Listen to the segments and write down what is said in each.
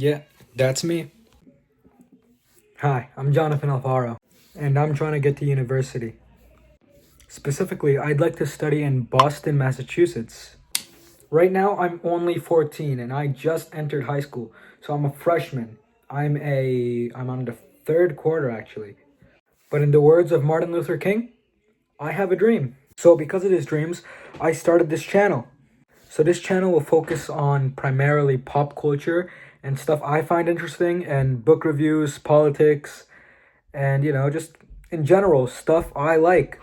Yeah, that's me. Hi, I'm Jonathan Alfaro, and I'm trying to get to university. Specifically, I'd like to study in Boston, Massachusetts. Right now, I'm only 14 and I just entered high school, so I'm a freshman. I'm on the third quarter actually. But in the words of Martin Luther King, I have a dream. So because of these dreams, I started this channel. So this channel will focus on primarily pop culture and stuff I find interesting and book reviews, politics, and just in general stuff I like.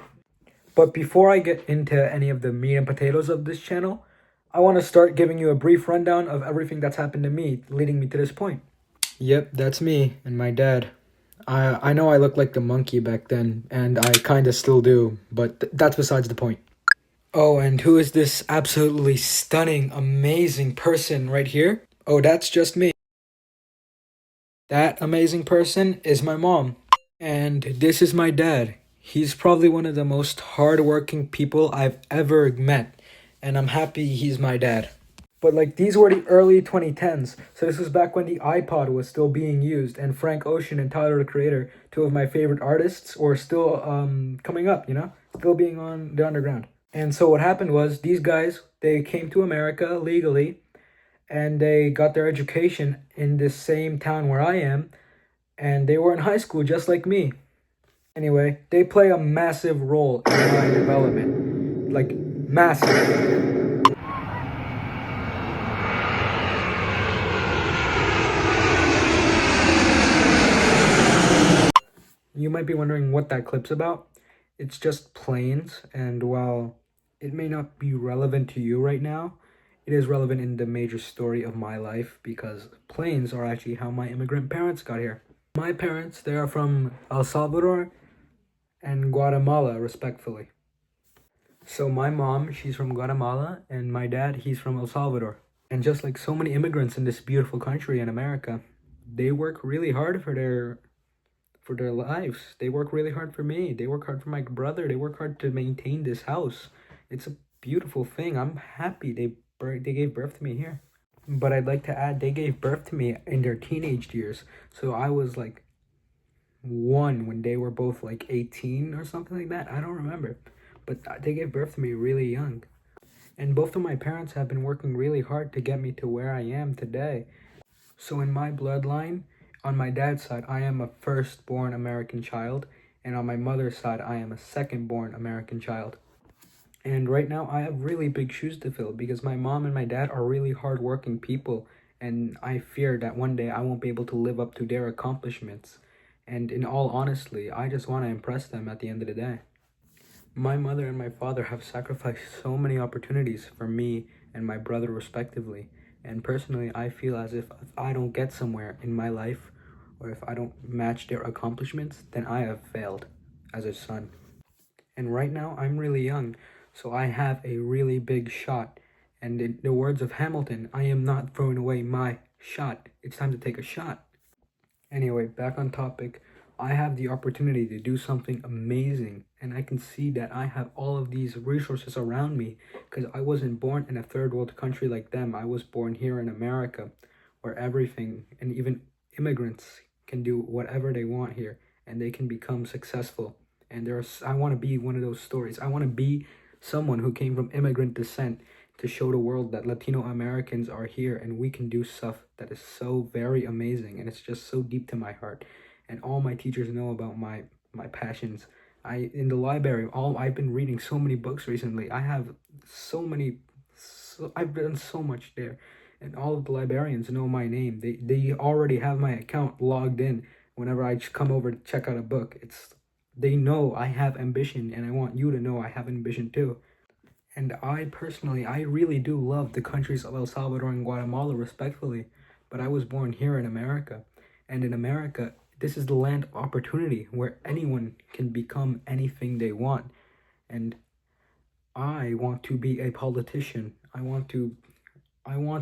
But before I get into any of the meat and potatoes of this channel, I want to start giving you a brief rundown of everything that's happened to me leading me to this point. Yep, that's me and my dad. I know I looked like the monkey back then, and I kind of still do, but that's besides the point. Oh, and who is this absolutely stunning, amazing person right here? Oh, that's just me. That amazing person is my mom. And this is my dad. He's probably one of the most hardworking people I've ever met. And I'm happy he's my dad. But like these were the early 2010s. So this was back when the iPod was still being used and Frank Ocean and Tyler the Creator, two of my favorite artists, were still coming up, still being on the underground. And so what happened was these guys, they came to America legally and they got their education in this same town where I am, and they were in high school just like me. Anyway, they play a massive role in my development. Like, massive. You might be wondering what that clip's about. It's just planes, and while it may not be relevant to you right now, it is relevant in the major story of my life because planes are actually how my immigrant parents got here. My parents, they are from El Salvador and Guatemala, respectfully. So my mom, she's from Guatemala, and my dad, he's from El Salvador. And just like so many immigrants in this beautiful country in America, they work really hard for their lives. They work really hard for me. They work hard for my brother. They work hard to maintain this house. It's a beautiful thing. I'm happy they gave birth to me here. But I'd like to add they gave birth to me in their teenage years. So I was like 1 when they were both like 18 or something like that. I don't remember. But they gave birth to me really young. And both of my parents have been working really hard to get me to where I am today. So in my bloodline, on my dad's side, I am a firstborn American child, and on my mother's side, I am a second-born American child. And right now, I have really big shoes to fill because my mom and my dad are really hardworking people, and I fear that one day I won't be able to live up to their accomplishments. And in all honesty, I just want to impress them at the end of the day. My mother and my father have sacrificed so many opportunities for me and my brother respectively. And personally, I feel as if I don't get somewhere in my life or if I don't match their accomplishments, then I have failed as a son. And right now, I'm really young, so I have a really big shot. And in the words of Hamilton, I am not throwing away my shot. It's time to take a shot. Anyway, back on topic. I have the opportunity to do something amazing, and I can see that I have all of these resources around me because I wasn't born in a third world country like them. I was born here in America, where everything and even immigrants can do whatever they want here and they can become successful. And I want to be one of those stories. I want to be someone who came from immigrant descent to show the world that Latino Americans are here and we can do stuff that is so very amazing and it's just so deep to my heart. And all my teachers know about my passions. In the library, all I've been reading so many books recently. I have I've done so much there, and all of the librarians know my name. They already have my account logged in. Whenever I come over to check out a book, they know I have ambition, and I want you to know I have ambition too. And I personally, I really do love the countries of El Salvador and Guatemala respectfully, but I was born here in America. And in America, this is the land of opportunity where anyone can become anything they want. And I want to be a politician. I want to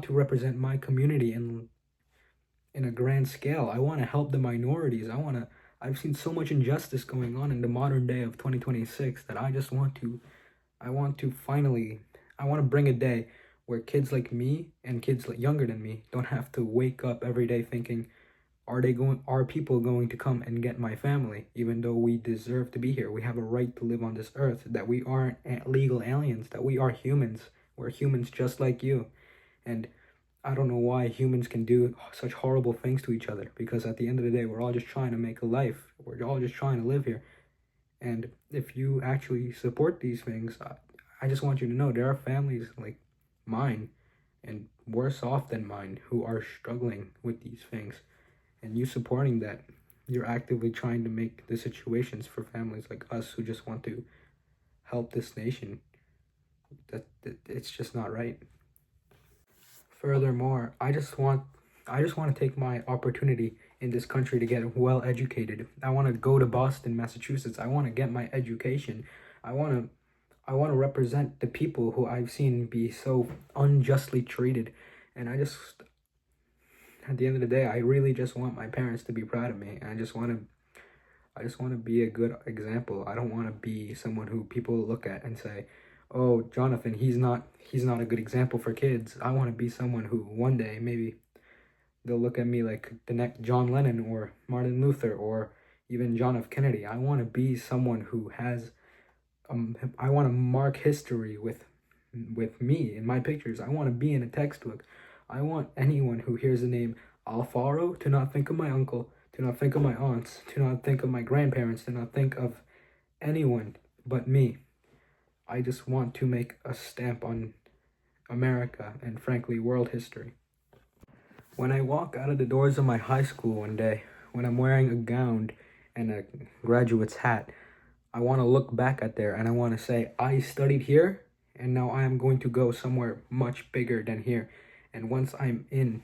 represent my community in a grand scale. I want to help the minorities. I've seen so much injustice going on in the modern day of 2026 that I want to finally, I want to bring a day where kids like me and kids younger than me don't have to wake up every day thinking, are people going to come and get my family, even though we deserve to be here? We have a right to live on this earth, that we aren't legal aliens, that we are humans. We're humans just like you. And I don't know why humans can do such horrible things to each other, because at the end of the day, we're all just trying to make a life. We're all just trying to live here. And if you actually support these things, I just want you to know there are families like mine and worse off than mine who are struggling with these things. And you supporting that, you're actively trying to make the situations for families like us who just want to help this nation. That it's just not right. Furthermore, I just want to take my opportunity in this country to get well educated. I want to go to Boston, Massachusetts. I want to get my education. I want to I want to represent the people who I've seen be so unjustly treated. And at the end of the day, I really just want my parents to be proud of me. And I just want to be a good example. I don't want to be someone who people look at and say, "Oh, Jonathan, he's not a good example for kids." I want to be someone who one day maybe they'll look at me like the next John Lennon or Martin Luther or even John F. Kennedy. I want to be someone who has I want to mark history with me in my pictures. I want to be in a textbook. I want anyone who hears the name Alfaro to not think of my uncle, to not think of my aunts, to not think of my grandparents, to not think of anyone but me. I just want to make a stamp on America and, frankly, world history. When I walk out of the doors of my high school one day, when I'm wearing a gown and a graduate's hat, I want to look back at there and I want to say, I studied here and now I am going to go somewhere much bigger than here. And once I'm in,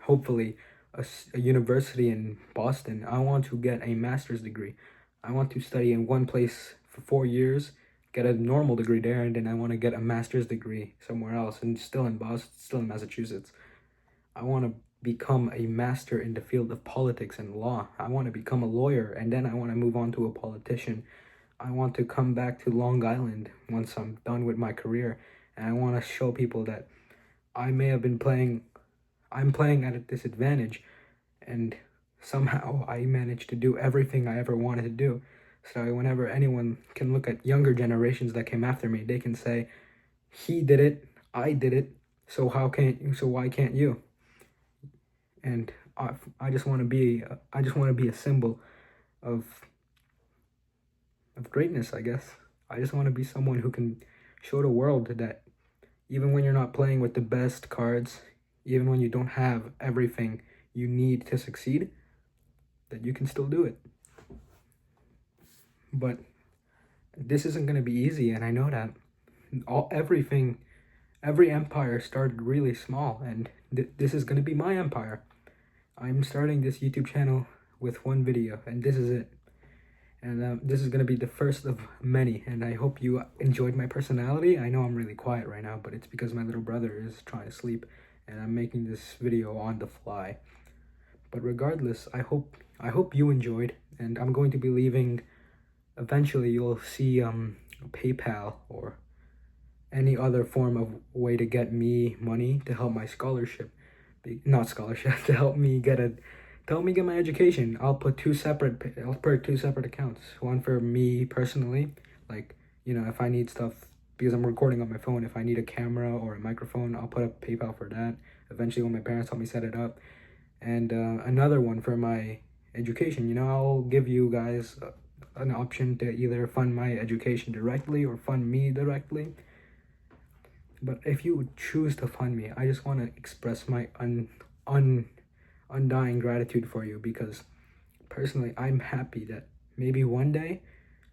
hopefully, a university in Boston, I want to get a master's degree. I want to study in one place for 4 years, get a normal degree there, and then I want to get a master's degree somewhere else, and still in Boston, still in Massachusetts. I want to become a master in the field of politics and law. I want to become a lawyer, and then I want to move on to a politician. I want to come back to Long Island once I'm done with my career, and I want to show people that I may have been I'm playing at a disadvantage, and somehow I managed to do everything I ever wanted to do. So whenever anyone can look at younger generations that came after me, they can say, he did it, I did it, so why can't you? And I just want to be a symbol of greatness, I guess. I just want to be someone who can show the world that even when you're not playing with the best cards, even when you don't have everything you need to succeed, that you can still do it. But this isn't going to be easy, and I know that. Every empire started really small, and this is going to be my empire. I'm starting this YouTube channel with one video, and this is it. And this is going to be the first of many, and I hope you enjoyed my personality. I know I'm really quiet right now, but it's because my little brother is trying to sleep, and I'm making this video on the fly. But regardless, I hope you enjoyed, and I'm going to be leaving. Eventually, you'll see PayPal or any other form of way to get me money to help my scholarship, not scholarship, to help me get my education. I'll put two separate accounts. One for me personally, like, if I need stuff because I'm recording on my phone. If I need a camera or a microphone, I'll put up PayPal for that. Eventually, when my parents help me set it up, and another one for my education. I'll give you guys an option to either fund my education directly or fund me directly. But if you would choose to fund me, I just want to express my undying gratitude for you, because personally, I'm happy that maybe one day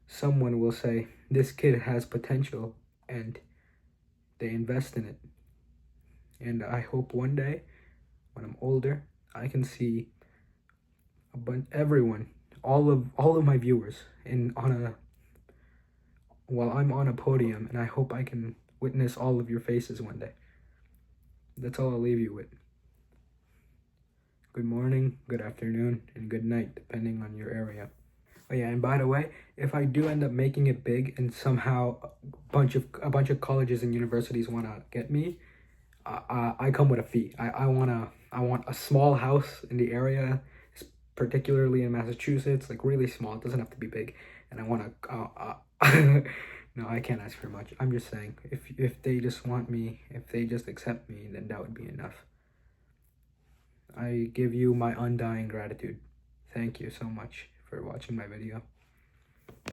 someone will say, this kid has potential, and they invest in it. And I hope one day, when I'm older, I can see everyone, all of my viewers while I'm on a podium, and I hope I can witness all of your faces one day. That's all I'll leave you with. Good morning, good afternoon, and good night, depending on your area. Oh yeah, and by the way, if I do end up making it big and somehow a bunch of colleges and universities want to get me, I come with a fee. I want a small house in the area, particularly in Massachusetts, like really small. It doesn't have to be big, and I want to. No, I can't ask for much. I'm just saying, if they just want me, if they just accept me, then that would be enough. I give you my undying gratitude. Thank you so much for watching my video.